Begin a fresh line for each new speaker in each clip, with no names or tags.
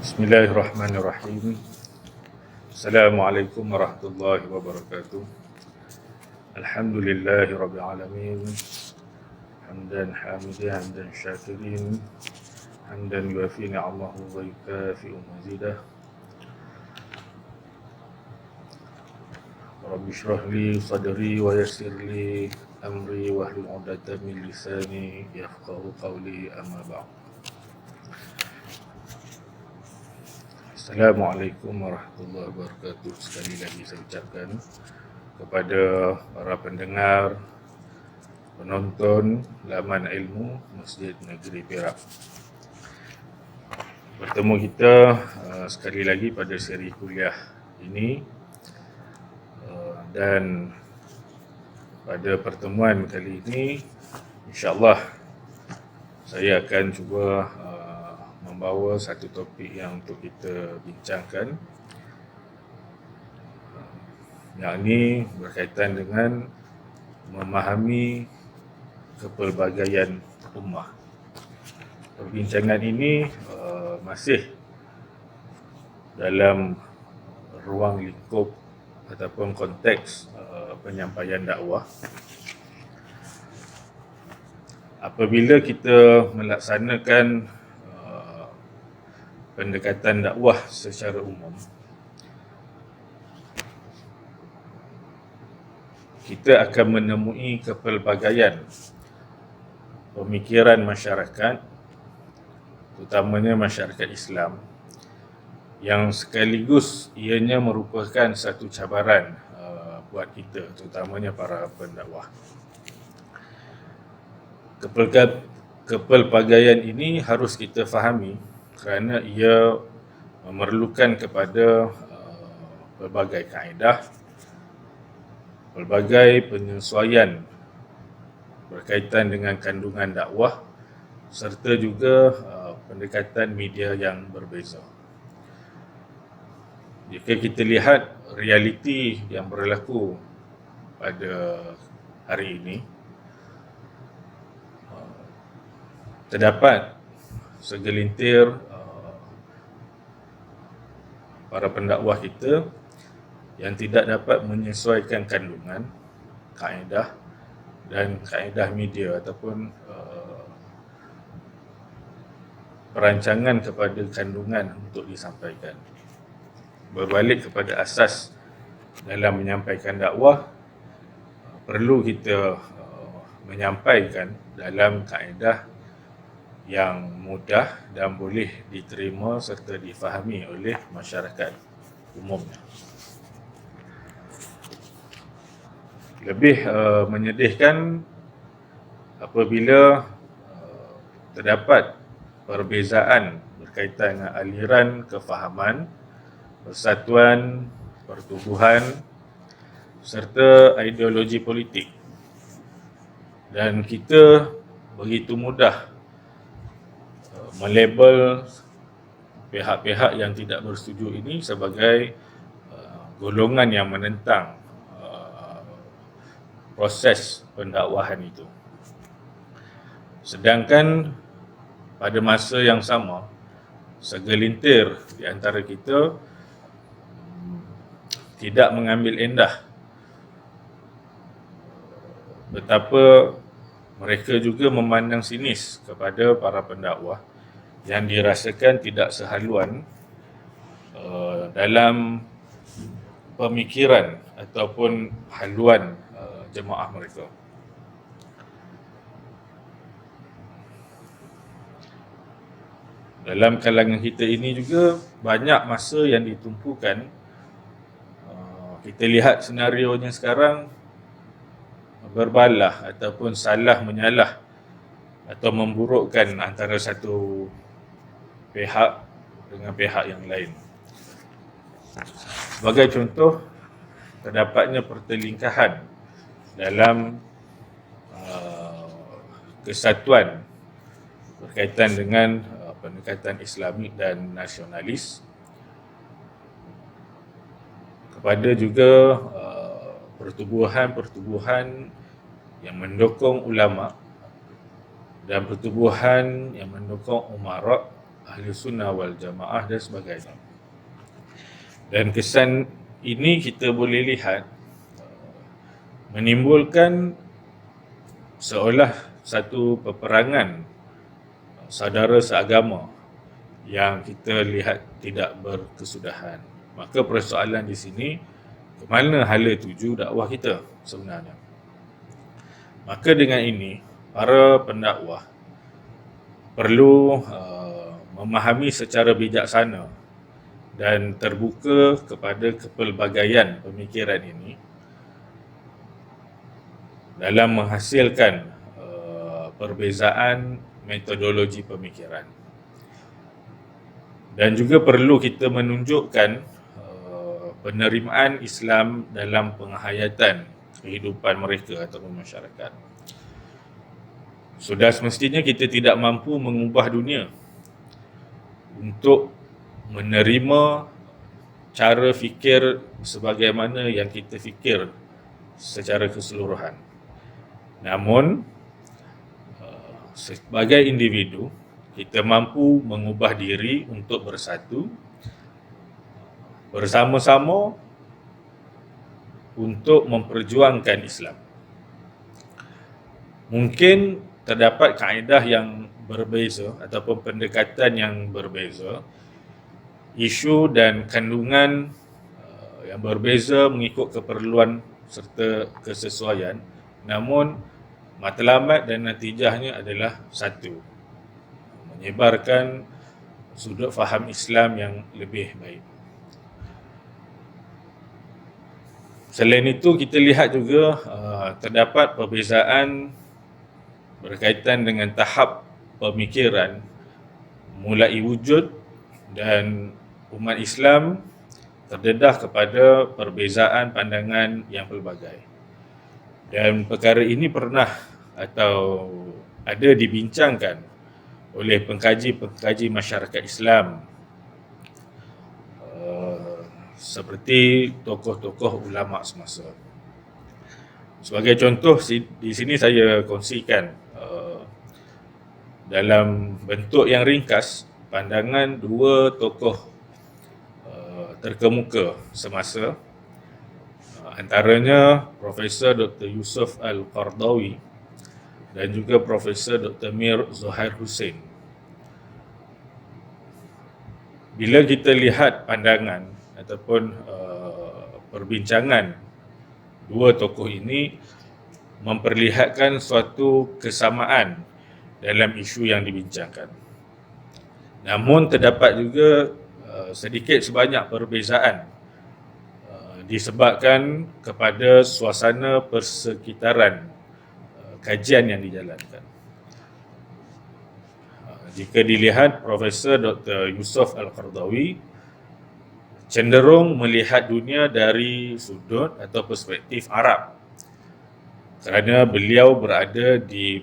Bismillahirrahmanirrahim. Assalamualaikum warahmatullahi wabarakatuh. Alhamdulillahi rabbil alamin. Hamdan hamidan hamdan syakirin. Hamdan yuafi ni'amahu wa yukafi'u mazidah. Rabbi shrah li sadri wa yassir li amri wahlul 'uqdatam min lisani yafqahu qawli, amma ba'd. Assalamualaikum warahmatullahi wabarakatuh. Sekali lagi saya ucapkan kepada para pendengar, penonton laman ilmu Masjid Negeri Perak. Bertemu kita sekali lagi pada seri kuliah ini, dan pada pertemuan kali ini insya-Allah saya akan cuba membawa satu topik yang untuk kita bincangkan, yakni berkaitan dengan memahami kepelbagaian ummah. Perbincangan ini masih dalam ruang lingkup ataupun konteks penyampaian dakwah. Apabila kita melaksanakan pendekatan dakwah secara umum, kita akan menemui kepelbagaian pemikiran masyarakat, terutamanya masyarakat Islam, yang sekaligus ianya merupakan satu cabaran buat kita, terutamanya para pendakwah. Kepelbagaian ini harus kita fahami kerana ia memerlukan kepada pelbagai kaedah, pelbagai penyesuaian berkaitan dengan kandungan dakwah, serta juga pendekatan media yang berbeza. Jika kita lihat realiti yang berlaku pada hari ini, terdapat segelintir para pendakwah kita yang tidak dapat menyesuaikan kandungan, kaedah dan kaedah media ataupun perancangan kepada kandungan untuk disampaikan. Berbalik kepada asas dalam menyampaikan dakwah, perlu kita menyampaikan dalam kaedah yang mudah dan boleh diterima serta difahami oleh masyarakat umumnya. Lebih menyedihkan apabila terdapat perbezaan berkaitan dengan aliran kefahaman, persatuan, pertubuhan serta ideologi politik, dan kita begitu mudah melabel pihak-pihak yang tidak bersetuju ini sebagai golongan yang menentang proses pendakwahan itu. Sedangkan pada masa yang sama, segelintir di antara kita tidak mengambil endah betapa mereka juga memandang sinis kepada para pendakwah yang dirasakan tidak sehaluan dalam pemikiran ataupun haluan jemaah mereka. Dalam kalangan kita ini juga banyak masa yang ditumpukan. Kita lihat senarionya sekarang berbalah ataupun salah menyalah atau memburukkan antara satu pihak dengan pihak yang lain. Sebagai contoh, terdapatnya pertelingkahan dalam kesatuan berkaitan dengan pendekatan Islamik dan nasionalis, kepada juga pertubuhan-pertubuhan yang mendukung ulama dan pertubuhan yang mendukung umarak ahli sunnah wal jamaah dan sebagainya. Dan kesan ini kita boleh lihat menimbulkan seolah satu peperangan saudara seagama yang kita lihat tidak berkesudahan. Maka persoalan di sini, ke mana hala tuju dakwah kita sebenarnya? Maka dengan ini, para pendakwah perlu memahami secara bijaksana dan terbuka kepada kepelbagaian pemikiran ini dalam menghasilkan perbezaan metodologi pemikiran. Dan juga perlu kita menunjukkan penerimaan Islam dalam penghayatan kehidupan mereka atau masyarakat. Sudah semestinya kita tidak mampu mengubah dunia untuk menerima cara fikir sebagaimana yang kita fikir secara keseluruhan. Namun, sebagai individu, kita mampu mengubah diri untuk bersatu bersama-sama untuk memperjuangkan Islam. Mungkin terdapat kaedah yang berbeza ataupun pendekatan yang berbeza, isu dan kandungan yang berbeza mengikut keperluan serta kesesuaian, namun matlamat dan natijahnya adalah satu, menyebarkan sudut faham Islam yang lebih baik. Selain itu, kita lihat juga terdapat perbezaan berkaitan dengan tahap pemikiran mulai wujud, dan umat Islam terdedah kepada perbezaan pandangan yang pelbagai. Dan perkara ini pernah atau ada dibincangkan oleh pengkaji-pengkaji masyarakat Islam seperti tokoh-tokoh ulama semasa. Sebagai contoh, di sini saya kongsikan dalam bentuk yang ringkas pandangan dua tokoh terkemuka semasa, antaranya Profesor Dr. Yusuf Al-Qardawi dan juga Profesor Dr. Mir Zohair Hussein. Bila kita lihat pandangan ataupun perbincangan dua tokoh ini, memperlihatkan suatu kesamaan dalam isu yang dibincangkan. Namun terdapat juga sedikit sebanyak perbezaan disebabkan kepada suasana persekitaran kajian yang dijalankan. Jika dilihat, Profesor Dr. Yusuf Al-Qardawi cenderung melihat dunia dari sudut atau perspektif Arab kerana beliau berada di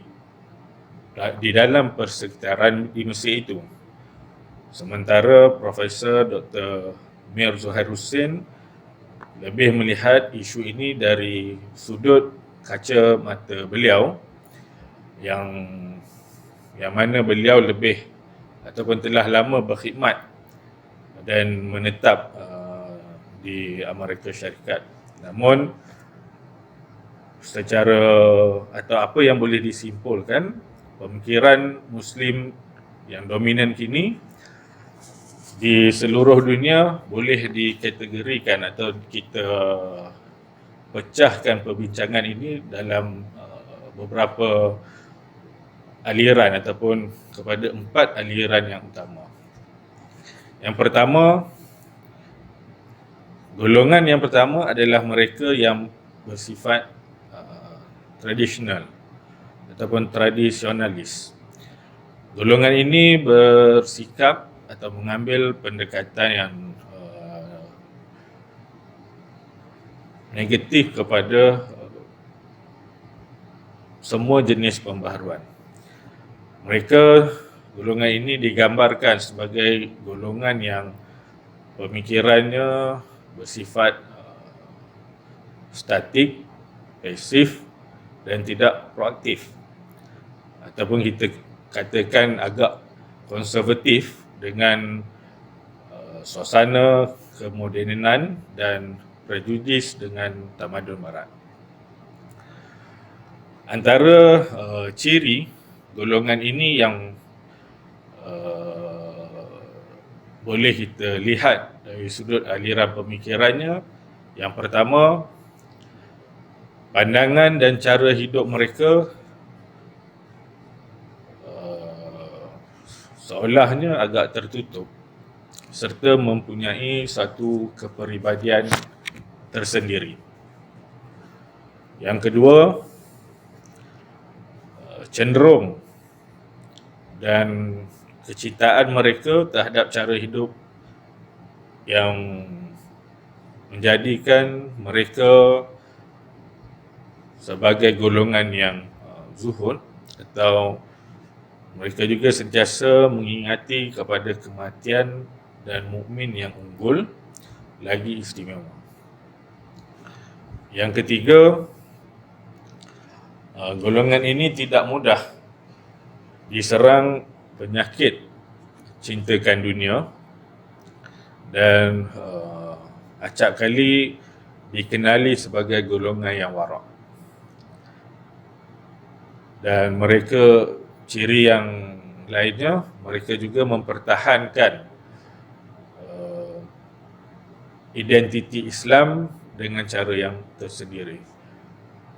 dalam persekitaran di Mesir itu. Sementara Profesor Dr. Mir Zohair Hussein lebih melihat isu ini dari sudut kaca mata beliau yang mana beliau lebih ataupun telah lama berkhidmat dan menetap di Amerika Syarikat. Namun secara atau apa yang boleh disimpulkan, pemikiran Muslim yang dominan kini di seluruh dunia boleh dikategorikan atau kita pecahkan perbincangan ini dalam beberapa aliran ataupun kepada 4 aliran yang utama. Yang pertama, golongan yang pertama adalah mereka yang bersifat tradisional ataupun tradisionalis. Golongan ini bersikap atau mengambil pendekatan yang negatif kepada semua jenis pembaharuan. Golongan ini digambarkan sebagai golongan yang pemikirannya bersifat statik, pasif dan tidak proaktif, ataupun kita katakan agak konservatif dengan suasana kemodenan dan prejudis dengan tamadun barat. Antara ciri golongan ini yang boleh kita lihat dari sudut aliran pemikirannya, yang pertama, pandangan dan cara hidup mereka seolahnya agak tertutup serta mempunyai satu kepribadian tersendiri. Yang kedua, cenderung dan kecintaan mereka terhadap cara hidup yang menjadikan mereka sebagai golongan yang zuhud, atau mereka juga sentiasa mengingati kepada kematian dan mukmin yang unggul lagi istimewa. Yang ketiga, golongan ini tidak mudah diserang penyakit cintakan dunia dan acap kali dikenali sebagai golongan yang warak. Dan mereka, ciri yang lainnya, mereka juga mempertahankan identiti Islam dengan cara yang tersendiri.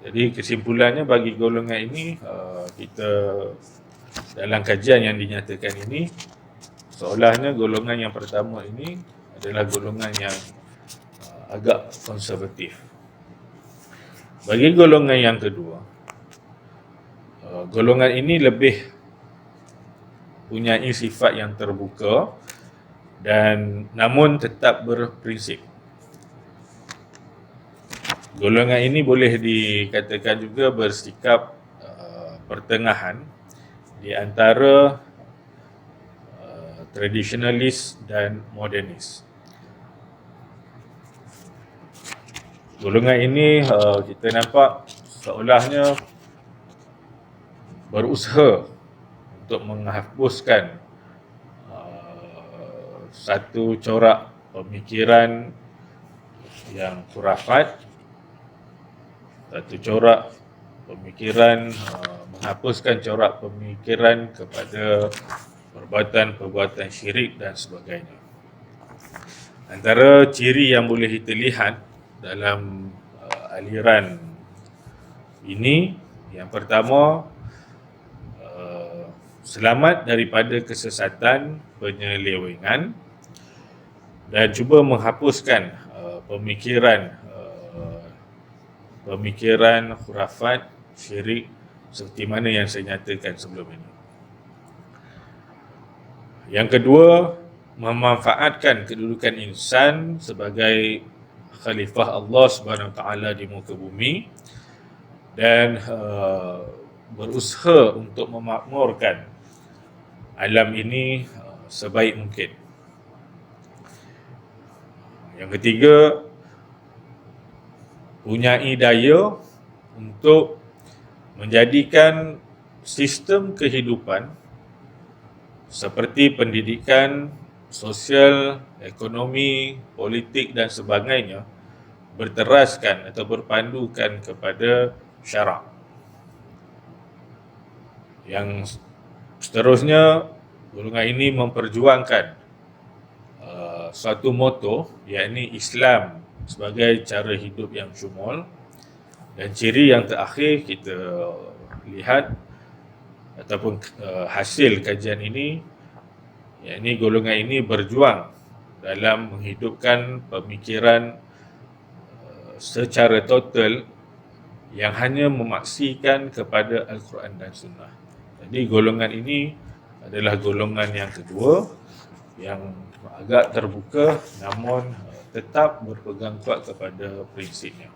Jadi kesimpulannya bagi golongan ini, kita dalam kajian yang dinyatakan ini, seolahnya golongan yang pertama ini adalah golongan yang agak konservatif. Bagi golongan yang kedua, golongan ini lebih punyai sifat yang terbuka dan namun tetap berprinsip. Golongan ini boleh dikatakan juga bersikap pertengahan di antara tradisionalis dan modernis. Golongan ini kita nampak seolahnya berusaha untuk menghapuskan satu corak pemikiran yang khurafat, satu corak pemikiran, menghapuskan corak pemikiran kepada perbuatan-perbuatan syirik dan sebagainya. Antara ciri yang boleh kita lihat dalam aliran ini, yang pertama, selamat daripada kesesatan penyelewengan dan cuba menghapuskan pemikiran khurafat, syirik seperti mana yang saya nyatakan sebelum ini. Yang kedua, memanfaatkan kedudukan insan sebagai khalifah Allah Subhanahu Wa Taala di muka bumi dan berusaha untuk memakmurkan alam ini sebaik mungkin. Yang ketiga, punyai daya untuk menjadikan sistem kehidupan seperti pendidikan, sosial, ekonomi, politik dan sebagainya berteraskan atau berpandukan kepada syarak. Yang seterusnya, golongan ini memperjuangkan suatu moto, yakni Islam sebagai cara hidup yang syumul. Dan ciri yang terakhir kita lihat ataupun hasil kajian ini, yakni golongan ini berjuang dalam menghidupkan pemikiran secara total yang hanya memaksikan kepada Al-Quran dan Sunnah. Jadi golongan ini adalah golongan yang kedua yang agak terbuka namun tetap berpegang kuat kepada prinsipnya.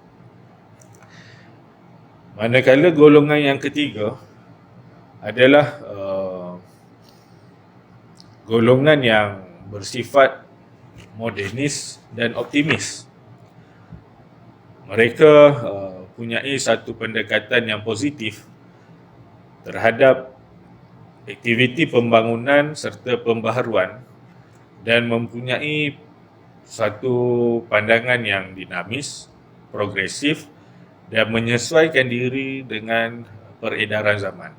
Manakala golongan yang ketiga adalah golongan yang bersifat modernis dan optimis. Mereka punyai satu pendekatan yang positif terhadap aktiviti pembangunan serta pembaharuan dan mempunyai satu pandangan yang dinamis, progresif dan menyesuaikan diri dengan peredaran zaman.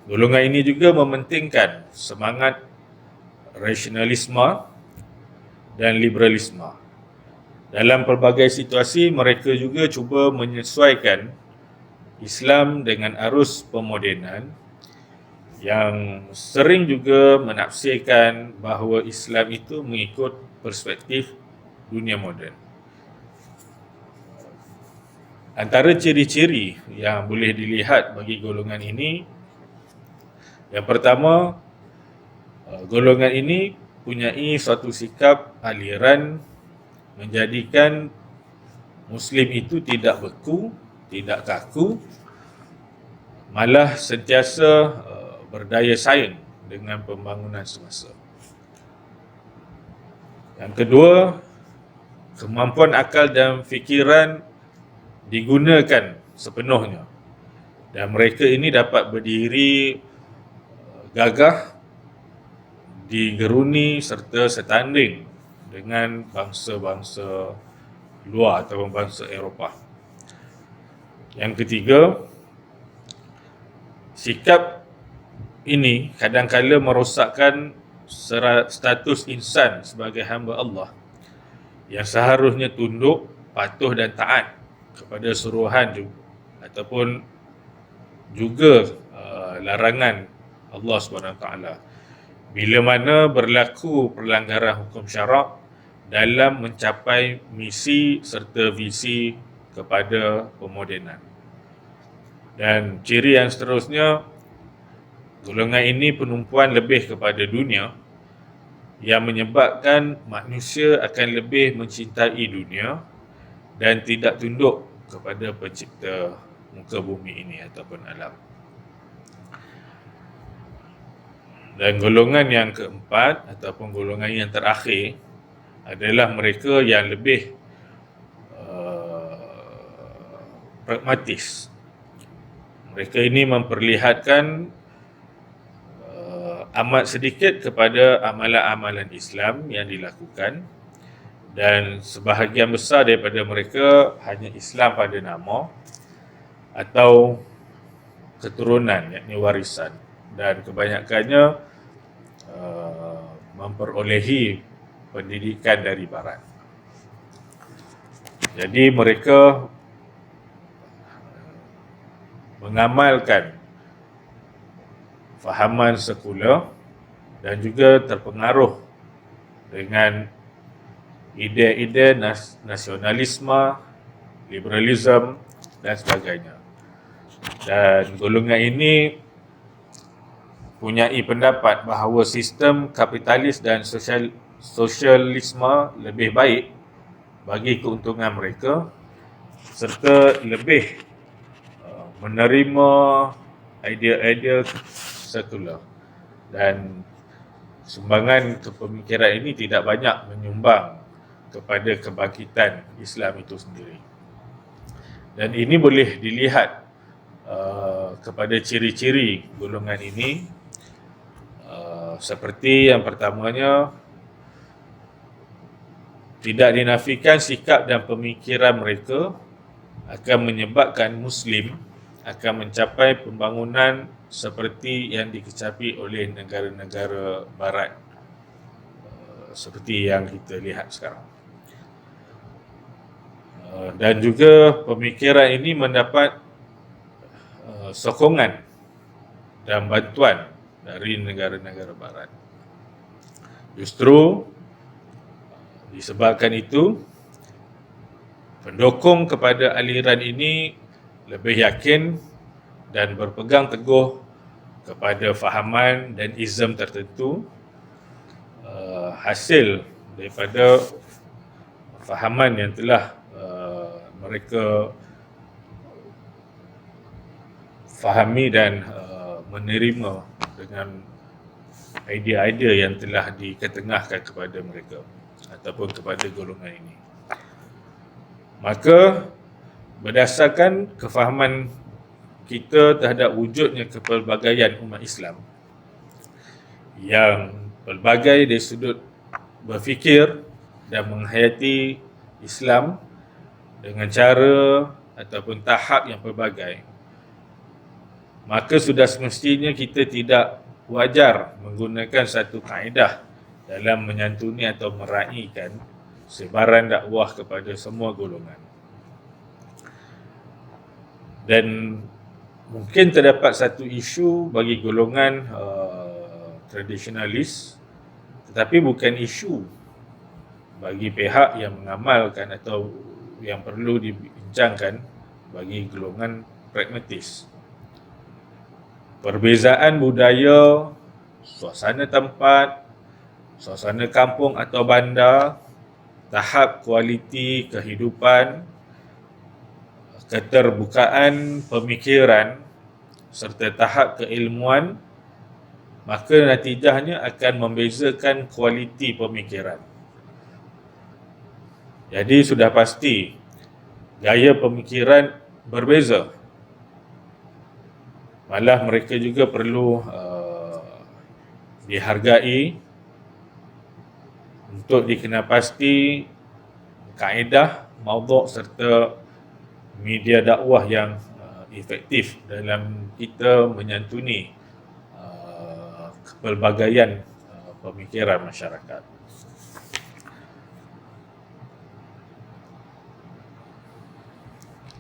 Golongan ini juga mementingkan semangat rasionalisme dan liberalisme. Dalam pelbagai situasi, mereka juga cuba menyesuaikan Islam dengan arus pemodenan yang sering juga menafsirkan bahawa Islam itu mengikut perspektif dunia moden. Antara ciri-ciri yang boleh dilihat bagi golongan ini, yang pertama, golongan ini punyai suatu sikap aliran menjadikan Muslim itu tidak beku, tidak kaku, malah sentiasa berdaya saing dengan pembangunan semasa. Yang kedua, kemampuan akal dan fikiran digunakan sepenuhnya dan mereka ini dapat berdiri gagah, digeruni serta setanding dengan bangsa-bangsa luar atau bangsa Eropah. Yang ketiga, sikap ini kadang-kala merosakkan status insan sebagai hamba Allah yang seharusnya tunduk, patuh dan taat kepada suruhan ataupun juga larangan Allah SWT. Bila mana berlaku pelanggaran hukum syarak dalam mencapai misi serta visi kepada pemodenan. Dan ciri yang seterusnya, golongan ini penumpuan lebih kepada dunia yang menyebabkan manusia akan lebih mencintai dunia dan tidak tunduk kepada pencipta muka bumi ini ataupun alam. Dan golongan yang keempat ataupun golongan yang terakhir adalah mereka yang lebih pragmatis. Mereka ini memperlihatkan amat sedikit kepada amalan-amalan Islam yang dilakukan dan sebahagian besar daripada mereka hanya Islam pada nama atau keturunan, yakni warisan, dan kebanyakannya memperolehi pendidikan dari barat. Jadi mereka mengamalkan fahaman sekular dan juga terpengaruh dengan ide-ide nasionalisme, liberalisme dan sebagainya. Dan golongan ini punyai pendapat bahawa sistem kapitalis dan sosialisme lebih baik bagi keuntungan mereka serta lebih menerima idea-idea sekular, dan sumbangan kepemikiran ini tidak banyak menyumbang kepada kebangkitan Islam itu sendiri. Dan ini boleh dilihat kepada ciri-ciri golongan ini, seperti yang pertamanya, tidak dinafikan sikap dan pemikiran mereka akan menyebabkan Muslim akan mencapai pembangunan seperti yang dikecapi oleh negara-negara barat seperti yang kita lihat sekarang. Dan juga pemikiran ini mendapat sokongan dan bantuan dari negara-negara barat. Justru disebabkan itu, pendukung kepada aliran ini lebih yakin dan berpegang teguh kepada fahaman dan izm tertentu hasil daripada fahaman yang telah mereka fahami dan menerima dengan idea-idea yang telah diketengahkan kepada mereka ataupun kepada golongan ini. Maka berdasarkan kefahaman kita terhadap wujudnya kepelbagaian umat Islam yang pelbagai dari sudut berfikir dan menghayati Islam dengan cara ataupun tahap yang pelbagai, maka sudah semestinya kita tidak wajar menggunakan satu kaedah dalam menyantuni atau meraihkan sebaran dakwah kepada semua golongan. Dan mungkin terdapat satu isu bagi golongan tradisionalis, tetapi bukan isu bagi pihak yang mengamalkan atau yang perlu dibincangkan bagi golongan pragmatis. Perbezaan budaya, suasana tempat, suasana kampung atau bandar, tahap kualiti kehidupan, keterbukaan pemikiran serta tahap keilmuan, maka natijahnya akan membezakan kualiti pemikiran. Jadi sudah pasti gaya pemikiran berbeza. Malah mereka juga perlu dihargai untuk dikenal pasti kaedah, maudhu' serta media dakwah yang efektif dalam kita menyantuni kepelbagaian pemikiran masyarakat.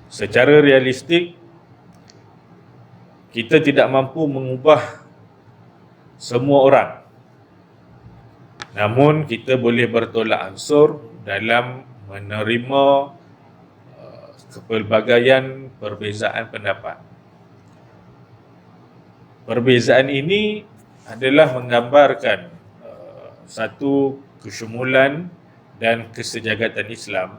Secara realistik, kita tidak mampu mengubah semua orang. Namun kita boleh bertolak ansur dalam menerima kepelbagaian perbezaan pendapat. Perbezaan ini adalah menggambarkan satu kesyumulan dan kesejagatan Islam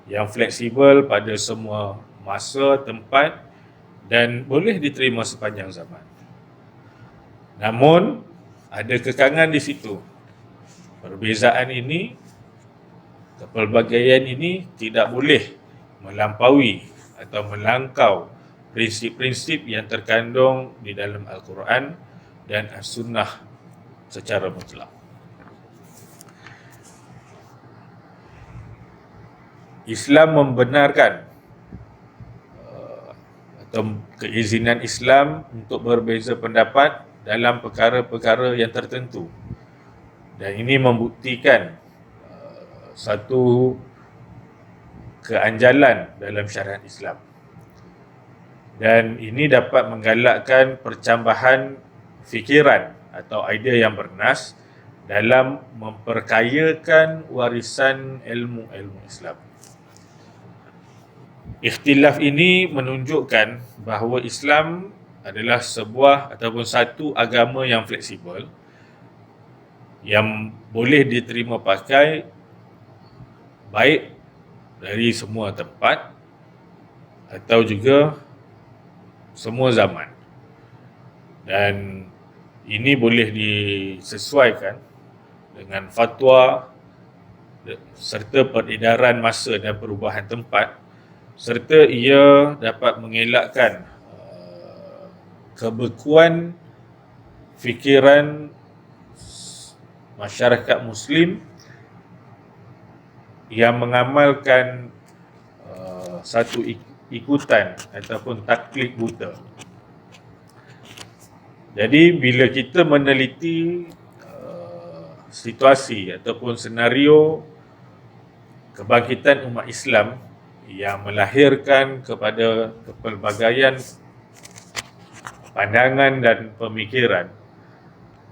yang fleksibel pada semua masa, tempat dan boleh diterima sepanjang zaman. Namun, ada kekangan di situ. Perbezaan ini, kepelbagaian ini tidak boleh melampaui atau melangkau prinsip-prinsip yang terkandung di dalam Al-Quran dan As-Sunnah secara mutlak. Islam membenarkan atau keizinan Islam untuk berbeza pendapat dalam perkara-perkara yang tertentu, dan ini membuktikan satu keanjalan dalam syariat Islam, dan ini dapat menggalakkan percambahan fikiran atau idea yang bernas dalam memperkayakan warisan ilmu-ilmu Islam. Ikhtilaf ini menunjukkan bahawa Islam adalah sebuah ataupun satu agama yang fleksibel, yang boleh diterima pakai baik dari semua tempat atau juga semua zaman. Dan ini boleh disesuaikan dengan fatwa serta peredaran masa dan perubahan tempat, serta ia dapat mengelakkan kebekuan fikiran masyarakat Muslim yang mengamalkan satu ikutan ataupun taklid buta. Jadi bila kita meneliti situasi ataupun senario kebangkitan umat Islam yang melahirkan kepada kepelbagaian pandangan dan pemikiran,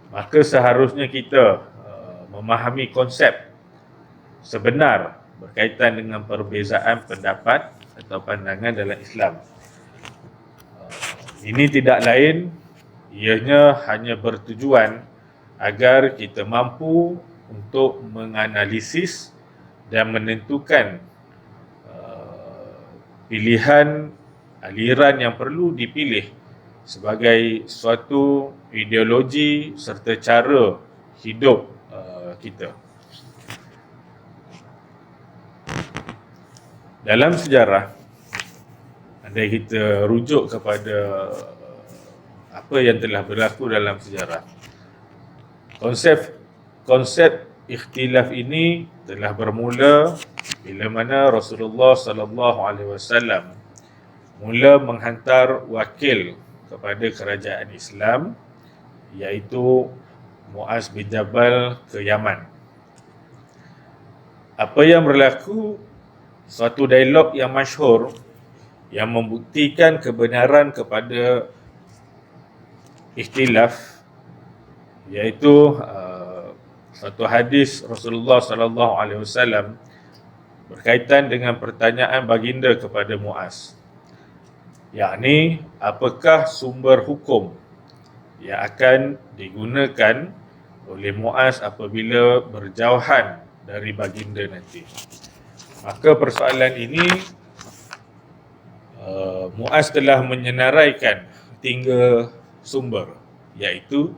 maka seharusnya kita memahami konsep sebenar berkaitan dengan perbezaan pendapat atau pandangan dalam Islam. Ini tidak lain, ianya hanya bertujuan agar kita mampu untuk menganalisis dan menentukan pilihan aliran yang perlu dipilih sebagai suatu ideologi serta cara hidup kita. Dalam sejarah, andai kita rujuk kepada apa yang telah berlaku dalam sejarah, Konsep ikhtilaf ini telah bermula bila mana Rasulullah sallallahu alaihi wasallam mula menghantar wakil kepada kerajaan Islam, iaitu Muaz bin Jabal ke Yaman. Apa yang berlaku? Suatu dialog yang masyhur yang membuktikan kebenaran kepada ikhtilaf, iaitu satu hadis Rasulullah sallallahu alaihi wasallam berkaitan dengan pertanyaan baginda kepada Muaz, yakni apakah sumber hukum yang akan digunakan oleh Muaz apabila berjauhan dari baginda nanti. Maka persoalan ini Muaz telah menyenaraikan 3 sumber, iaitu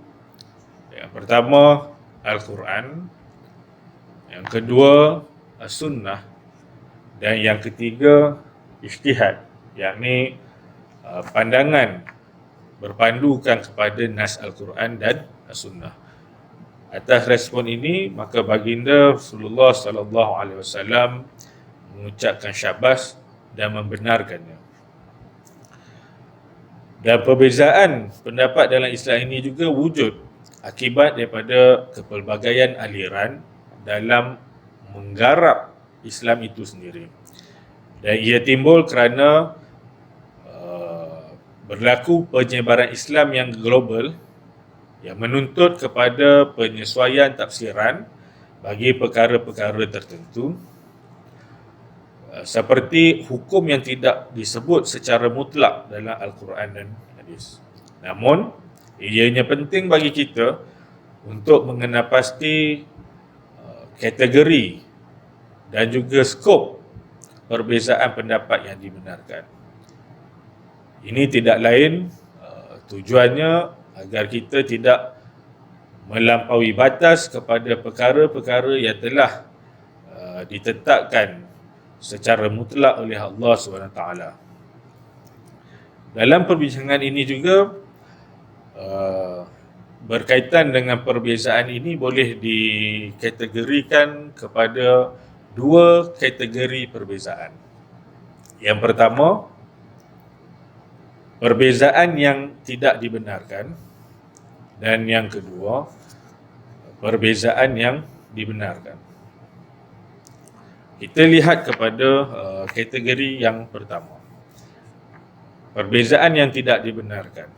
yang pertama Al-Quran, yang kedua As-Sunnah, dan yang ketiga ijtihad, yakni pandangan berpandukan kepada nas Al-Quran dan As-Sunnah. Atas respon ini, maka baginda Rasulullah sallallahu alaihi wasallam mengucapkan syabas dan membenarkannya. Dan perbezaan pendapat dalam Islam ini juga wujud akibat daripada kepelbagaian aliran dalam menggarap Islam itu sendiri. Dan ia timbul kerana berlaku penyebaran Islam yang global yang menuntut kepada penyesuaian tafsiran bagi perkara-perkara tertentu, seperti hukum yang tidak disebut secara mutlak dalam Al-Quran dan hadis. Namun, ianya penting bagi kita untuk mengenal pasti kategori dan juga skop perbezaan pendapat yang dibenarkan. Ini tidak lain tujuannya agar kita tidak melampaui batas kepada perkara-perkara yang telah ditetapkan secara mutlak oleh Allah SWT. Dalam perbincangan ini juga berkaitan dengan perbezaan ini boleh dikategorikan kepada 2 kategori perbezaan. Yang pertama, perbezaan yang tidak dibenarkan, dan yang kedua, perbezaan yang dibenarkan. Kita lihat kepada kategori yang pertama, perbezaan yang tidak dibenarkan.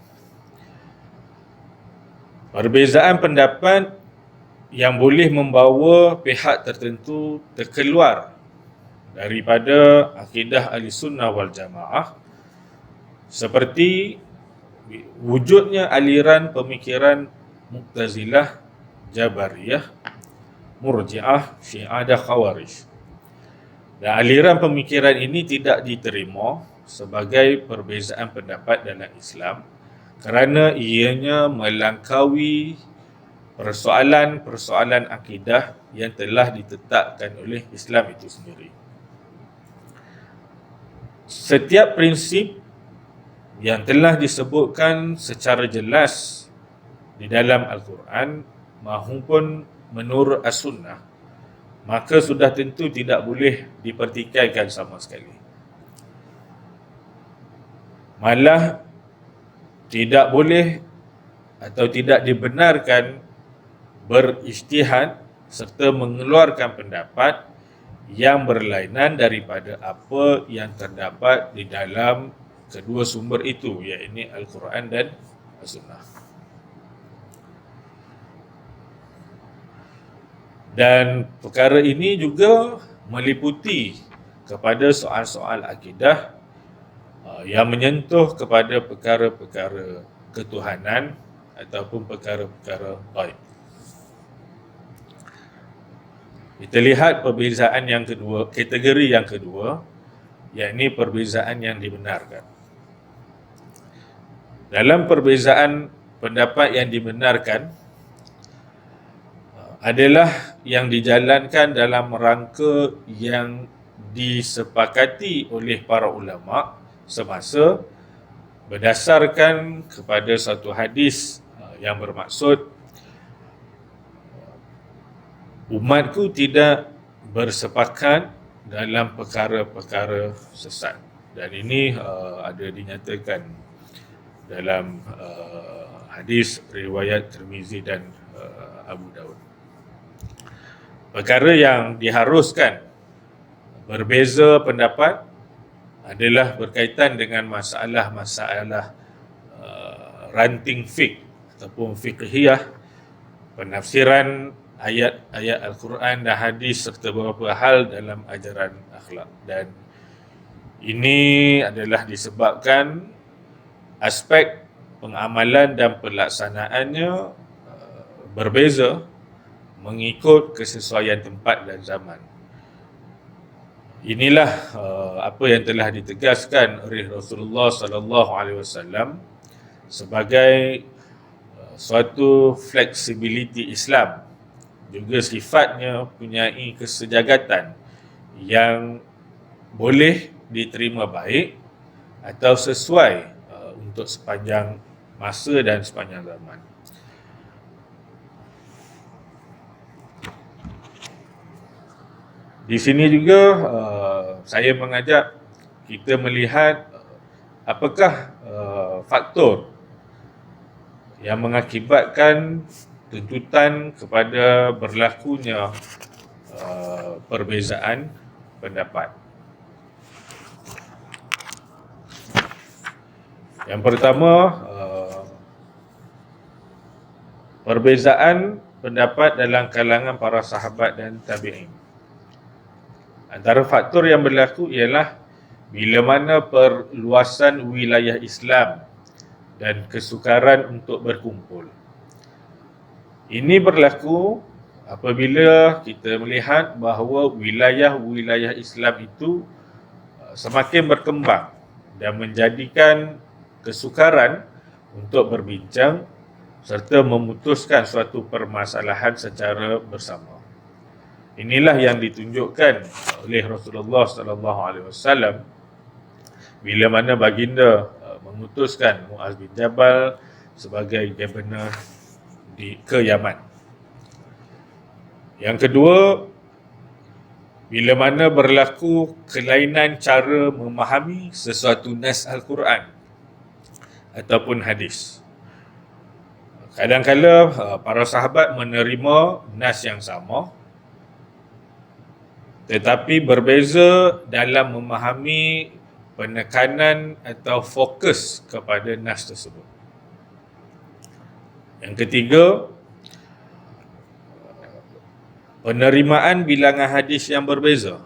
Perbezaan pendapat yang boleh membawa pihak tertentu terkeluar daripada akidah Ahlussunnah wal Jamaah, seperti wujudnya aliran pemikiran Mu'tazilah, Jabariyah, Murji'ah, Syiah dan Khawarij. Dan aliran pemikiran ini tidak diterima sebagai perbezaan pendapat dalam Islam kerana ianya melangkaui persoalan-persoalan akidah yang telah ditetapkan oleh Islam itu sendiri. Setiap prinsip yang telah disebutkan secara jelas di dalam Al-Quran maupun menurut As-Sunnah, maka sudah tentu tidak boleh dipertikaikan sama sekali. Malah tidak boleh atau tidak dibenarkan berijtihad serta mengeluarkan pendapat yang berlainan daripada apa yang terdapat di dalam kedua sumber itu, iaitu Al-Quran dan As-Sunnah. Dan perkara ini juga meliputi kepada soal-soal akidah yang menyentuh kepada perkara-perkara ketuhanan ataupun perkara-perkara ghaib. Kita lihat perbezaan yang kedua, kategori yang kedua, iaitu perbezaan yang dibenarkan. Dalam perbezaan pendapat yang dibenarkan adalah yang dijalankan dalam rangka yang disepakati oleh para ulama semasa berdasarkan kepada satu hadis yang bermaksud umatku tidak bersepakat dalam perkara-perkara sesat. Dan ini ada dinyatakan dalam hadis riwayat Tirmizi dan Abu Daud. Perkara yang diharuskan berbeza pendapat adalah berkaitan dengan masalah-masalah ranting fiqh ataupun fiqhiyah, penafsiran ayat-ayat Al-Quran dan hadis serta beberapa hal dalam ajaran akhlak. Dan ini adalah disebabkan aspek pengamalan dan pelaksanaannya berbeza mengikut kesesuaian tempat dan zaman. Inilah apa yang telah ditegaskan oleh Rasulullah sallallahu alaihi wasallam sebagai suatu flexibility Islam, juga sifatnya punyai kesejagatan yang boleh diterima baik atau sesuai untuk sepanjang masa dan sepanjang zaman. Di sini juga saya mengajak kita melihat apakah faktor yang mengakibatkan tuntutan kepada berlakunya perbezaan pendapat. Yang pertama, perbezaan pendapat dalam kalangan para sahabat dan tabi'in. Antara faktor yang berlaku ialah bila mana perluasan wilayah Islam dan kesukaran untuk berkumpul. Ini berlaku apabila kita melihat bahawa wilayah-wilayah Islam itu semakin berkembang dan menjadikan kesukaran untuk berbincang serta memutuskan suatu permasalahan secara bersama. Inilah yang ditunjukkan oleh Rasulullah sallallahu alaihi wasallam bila mana baginda memutuskan Muaz bin Jabal sebagai governor ke Yaman. Yang kedua, bila mana berlaku kelainan cara memahami sesuatu nas Al-Quran ataupun hadis. Kadang-kala para sahabat menerima nas yang sama tetapi berbeza dalam memahami penekanan atau fokus kepada nas tersebut. Yang ketiga, penerimaan bilangan hadis yang berbeza.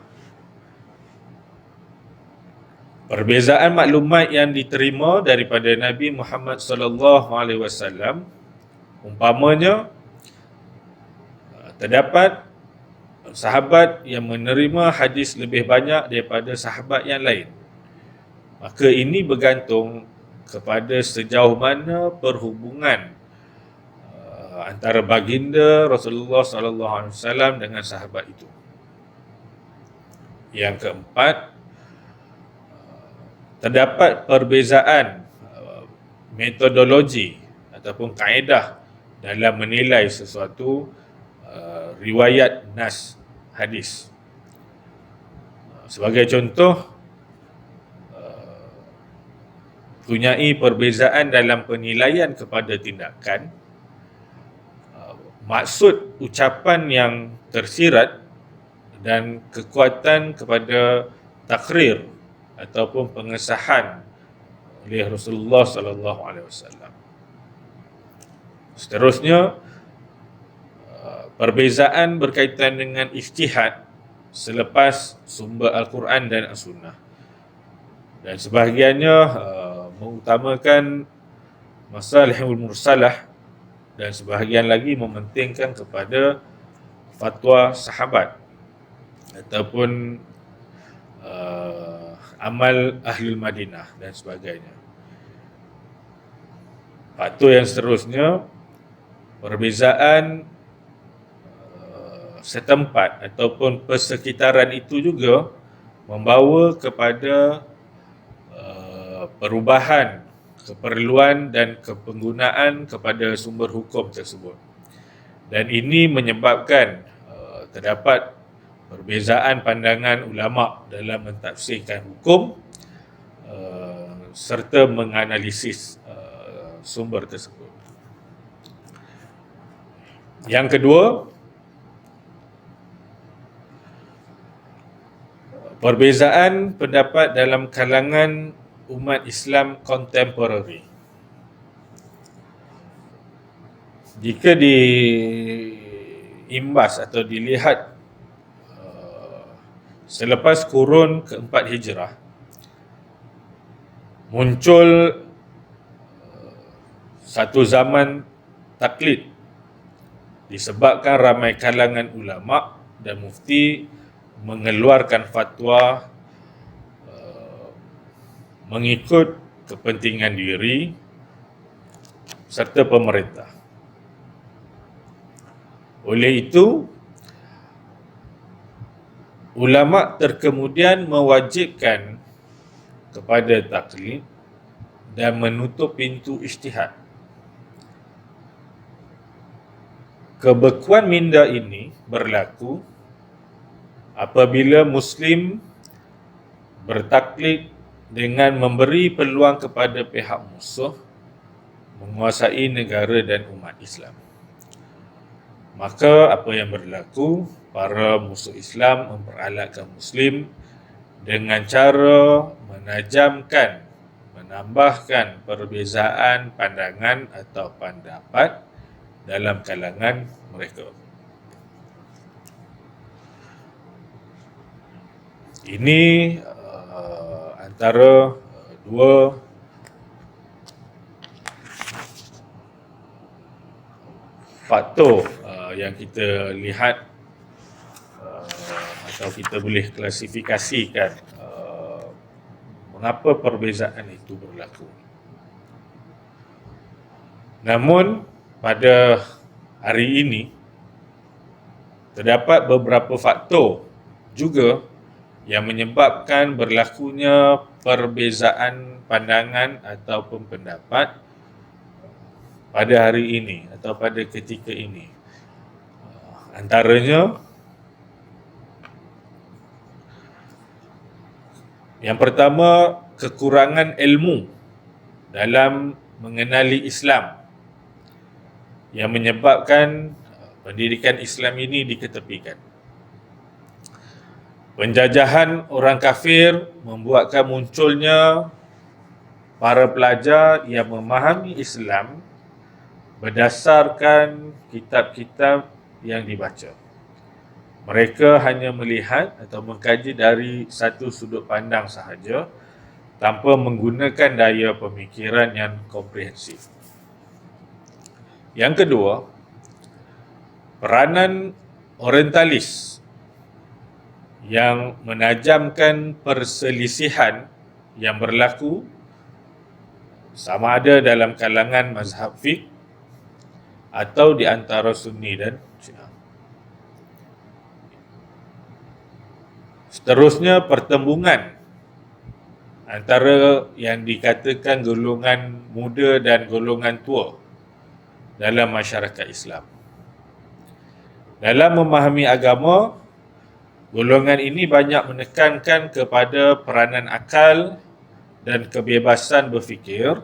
Perbezaan maklumat yang diterima daripada Nabi Muhammad sallallahu alaihi wasallam, umpamanya terdapat sahabat yang menerima hadis lebih banyak daripada sahabat yang lain. Maka ini bergantung kepada sejauh mana perhubungan antara baginda Rasulullah sallallahu alaihi wasallam dengan sahabat itu. Yang keempat, terdapat perbezaan metodologi ataupun kaedah dalam menilai sesuatu riwayat nas hadis. Sebagai contoh, punyai perbezaan dalam penilaian kepada tindakan, maksud ucapan yang tersirat dan kekuatan kepada takrir ataupun pengesahan oleh Rasulullah sallallahu alaihi wasallam. Seterusnya, perbezaan berkaitan dengan ijtihad selepas sumber Al-Quran dan As-Sunnah. Dan sebahagiannya mengutamakan masalihul mursalah dan sebahagian lagi mementingkan kepada fatwa sahabat ataupun amal Ahlul Madinah dan sebagainya. Faktor yang seterusnya, perbezaan setempat ataupun persekitaran itu juga membawa kepada perubahan keperluan dan kepenggunaan kepada sumber hukum tersebut. Dan ini menyebabkan terdapat perbezaan pandangan ulama dalam mentafsirkan hukum serta menganalisis sumber tersebut. Yang kedua, perbezaan pendapat dalam kalangan umat Islam kontemporari. Jika diimbas atau dilihat selepas kurun keempat hijrah, muncul satu zaman taklid disebabkan ramai kalangan ulama dan mufti mengeluarkan fatwa mengikut kepentingan diri serta pemerintah. Oleh itu, ulama terkemudian mewajibkan kepada taklid dan menutup pintu ijtihad. Kebekuan minda ini berlaku apabila Muslim bertaklid dengan memberi peluang kepada pihak musuh menguasai negara dan umat Islam. Maka apa yang berlaku, para musuh Islam memperalatkan Muslim dengan cara menajamkan, menambahkan perbezaan pandangan atau pendapat dalam kalangan mereka. Ini antara dua faktor yang kita lihat atau kita boleh klasifikasikan mengapa perbezaan itu berlaku. Namun pada hari ini terdapat beberapa faktor juga yang menyebabkan berlakunya perbezaan pandangan ataupun pendapat pada hari ini atau pada ketika ini. Antaranya, yang pertama, kekurangan ilmu dalam mengenali Islam yang menyebabkan pendidikan Islam ini diketepikan. Penjajahan orang kafir membuatkan munculnya para pelajar yang memahami Islam berdasarkan kitab-kitab yang dibaca. Mereka hanya melihat atau mengkaji dari satu sudut pandang sahaja tanpa menggunakan daya pemikiran yang komprehensif. Yang kedua, peranan orientalis yang menajamkan perselisihan yang berlaku sama ada dalam kalangan mazhab fiqh atau di antara Sunni dan Syiah. Seterusnya, pertembungan antara yang dikatakan golongan muda dan golongan tua dalam masyarakat Islam. Dalam memahami agama, golongan ini banyak menekankan kepada peranan akal dan kebebasan berfikir,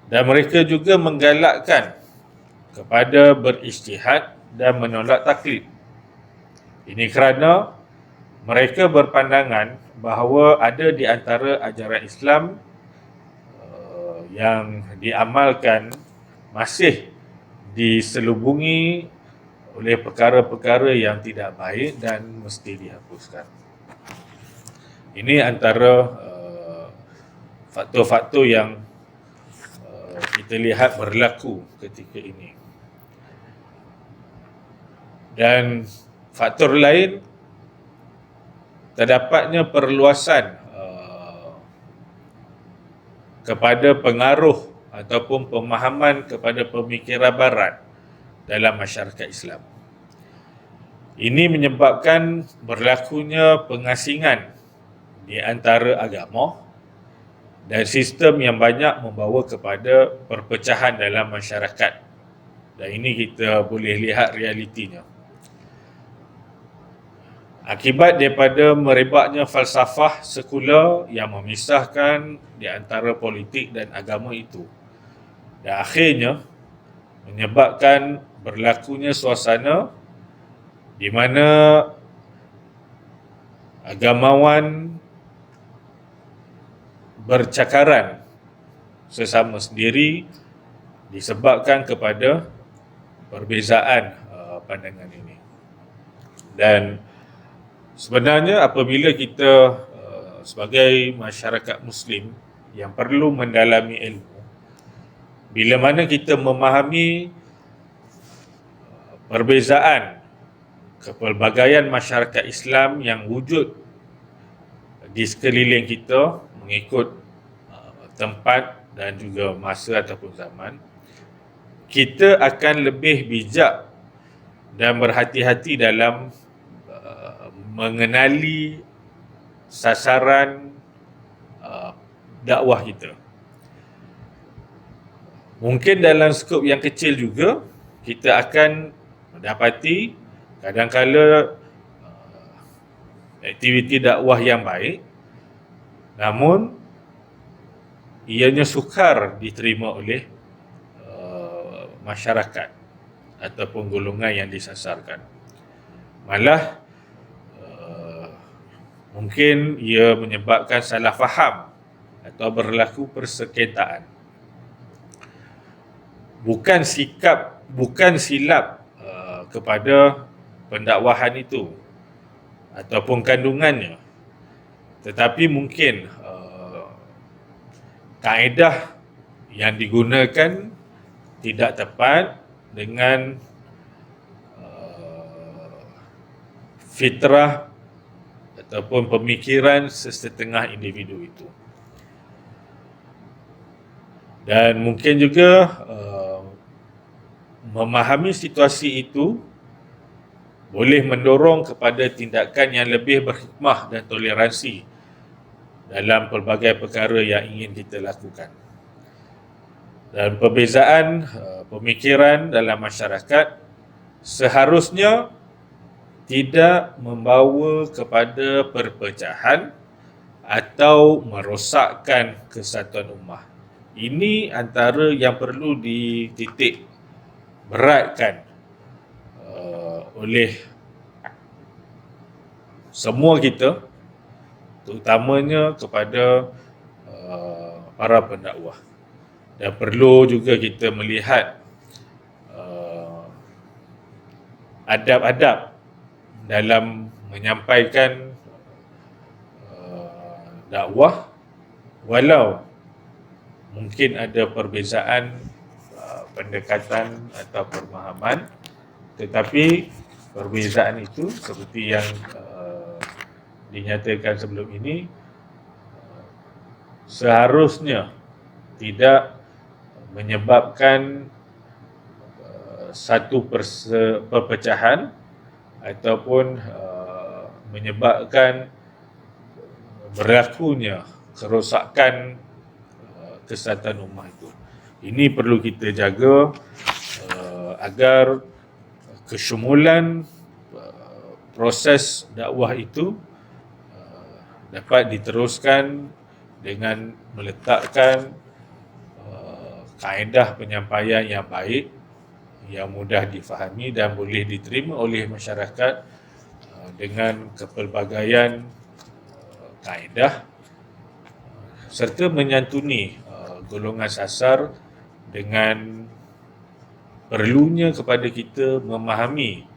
dan mereka juga menggalakkan kepada berijtihad dan menolak taklid. Ini kerana mereka berpandangan bahawa ada di antara ajaran Islam yang diamalkan masih diselubungi oleh perkara-perkara yang tidak baik dan mesti dihapuskan. Ini antara faktor-faktor yang kita lihat berlaku ketika ini. Dan faktor lain, terdapatnya perluasan kepada pengaruh ataupun pemahaman kepada pemikiran barat dalam masyarakat Islam. Ini menyebabkan berlakunya pengasingan di antara agama dan sistem yang banyak membawa kepada perpecahan dalam masyarakat. Dan ini kita boleh lihat realitinya. Akibat daripada merebaknya falsafah sekular yang memisahkan di antara politik dan agama itu. Dan akhirnya menyebabkan berlakunya suasana di mana agamawan bercakaran sesama sendiri disebabkan kepada perbezaan pandangan ini. Dan sebenarnya apabila kita sebagai masyarakat Muslim yang perlu mendalami ilmu, bila mana kita memahami perbezaan kepelbagaian masyarakat Islam yang wujud di sekeliling kita mengikut tempat dan juga masa ataupun zaman, kita akan lebih bijak dan berhati-hati dalam mengenali sasaran dakwah kita. Mungkin dalam skop yang kecil juga kita akan mendapati kadang-kala aktiviti dakwah yang baik, namun ianya sukar diterima oleh masyarakat ataupun golongan yang disasarkan. Malah mungkin ia menyebabkan salah faham atau berlaku persengketaan. Bukan silap kepada pendakwahan itu ataupun kandungannya, tetapi mungkin kaedah yang digunakan tidak tepat dengan fitrah ataupun pemikiran sesetengah individu itu. Dan mungkin juga memahami situasi itu boleh mendorong kepada tindakan yang lebih berhikmah dan toleransi dalam pelbagai perkara yang ingin kita lakukan. Dan perbezaan pemikiran dalam masyarakat seharusnya tidak membawa kepada perpecahan atau merosakkan kesatuan ummah. Ini antara yang perlu dititik beratkan oleh semua kita, terutamanya kepada para pendakwah. Dan perlu juga kita melihat adab-adab dalam menyampaikan dakwah, walau mungkin ada perbezaan pendekatan atau pemahaman, tetapi perbezaan itu seperti yang dinyatakan sebelum ini seharusnya tidak menyebabkan satu perpecahan ataupun menyebabkan berlakunya kerosakan kesatuan ummah itu. Ini perlu kita jaga agar kesyumulan proses dakwah itu dapat diteruskan dengan meletakkan kaedah penyampaian yang baik, yang mudah difahami dan boleh diterima oleh masyarakat dengan kepelbagaian kaedah, serta menyantuni golongan sasar dengan perlunya kepada kita memahami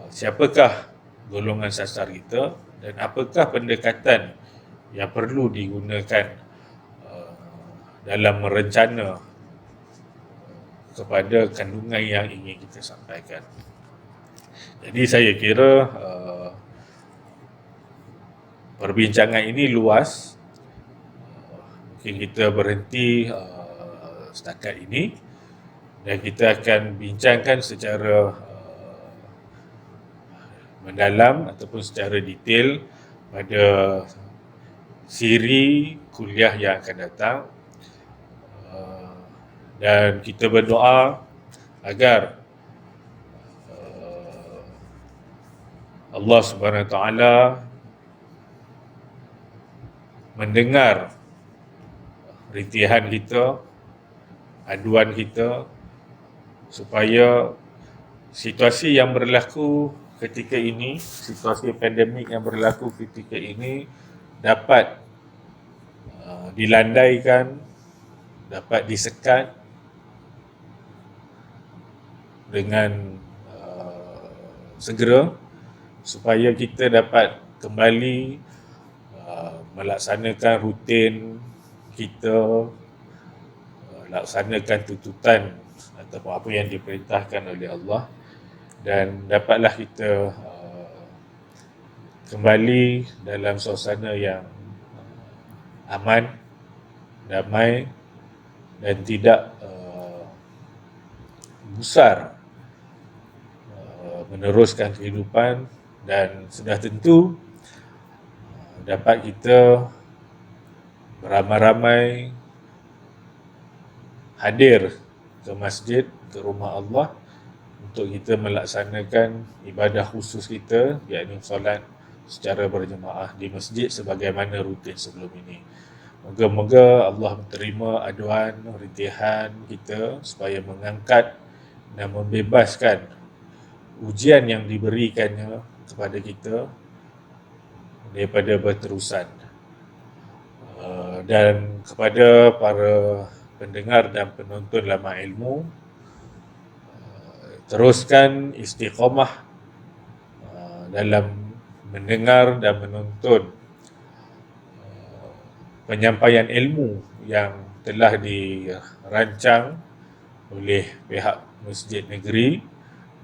siapakah golongan sasar kita dan apakah pendekatan yang perlu digunakan dalam merencana kepada kandungan yang ingin kita sampaikan. Jadi saya kira perbincangan ini luas. Mungkin kita berhenti setakat ini dan kita akan bincangkan secara mendalam ataupun secara detail pada siri kuliah yang akan datang. Dan kita berdoa agar Allah Subhanahu Wa Taala mendengar rintihan kita, aduan kita, supaya situasi yang berlaku ketika ini, situasi pandemik yang berlaku ketika ini dapat dilandaikan, dapat disekat dengan segera, supaya kita dapat kembali melaksanakan rutin kita, laksanakan tuntutan ataupun apa yang diperintahkan oleh Allah, dan dapatlah kita kembali dalam suasana yang aman, damai, dan tidak gusar meneruskan kehidupan, dan sudah tentu dapat kita beramai-ramai hadir ke masjid, ke rumah Allah, untuk kita melaksanakan ibadah khusus kita, yakni solat secara berjemaah di masjid sebagaimana rutin sebelum ini. Moga-moga Allah menerima aduan, rintihan kita supaya mengangkat dan membebaskan ujian yang diberikannya kepada kita daripada berterusan. Dan kepada para pendengar dan penonton Lama Ilmu, teruskan istiqamah dalam mendengar dan menonton penyampaian ilmu yang telah dirancang oleh pihak Masjid Negeri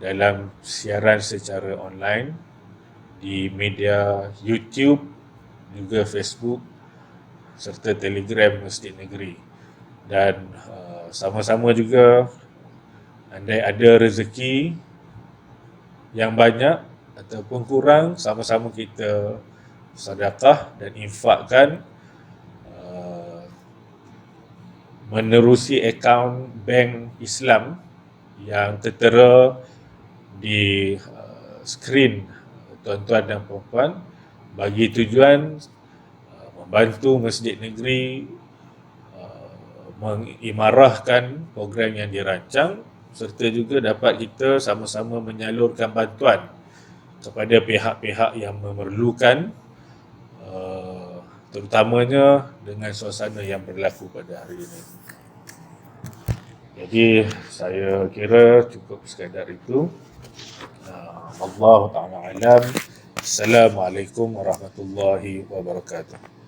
dalam siaran secara online di media YouTube, juga Facebook serta Telegram Masjid Negeri. Dan sama-sama juga, andai ada rezeki yang banyak ataupun kurang, sama-sama kita sedekah dan infakkan menerusi akaun bank Islam yang tertera di skrin tuan-tuan dan puan-puan, bagi tujuan membantu Masjid Negeri mengimarahkan program yang dirancang, serta juga dapat kita sama-sama menyalurkan bantuan kepada pihak-pihak yang memerlukan, terutamanya dengan suasana yang berlaku pada hari ini. Jadi saya kira cukup sekadar itu. Allah Ta'ala alam. Assalamualaikum warahmatullahi wabarakatuh.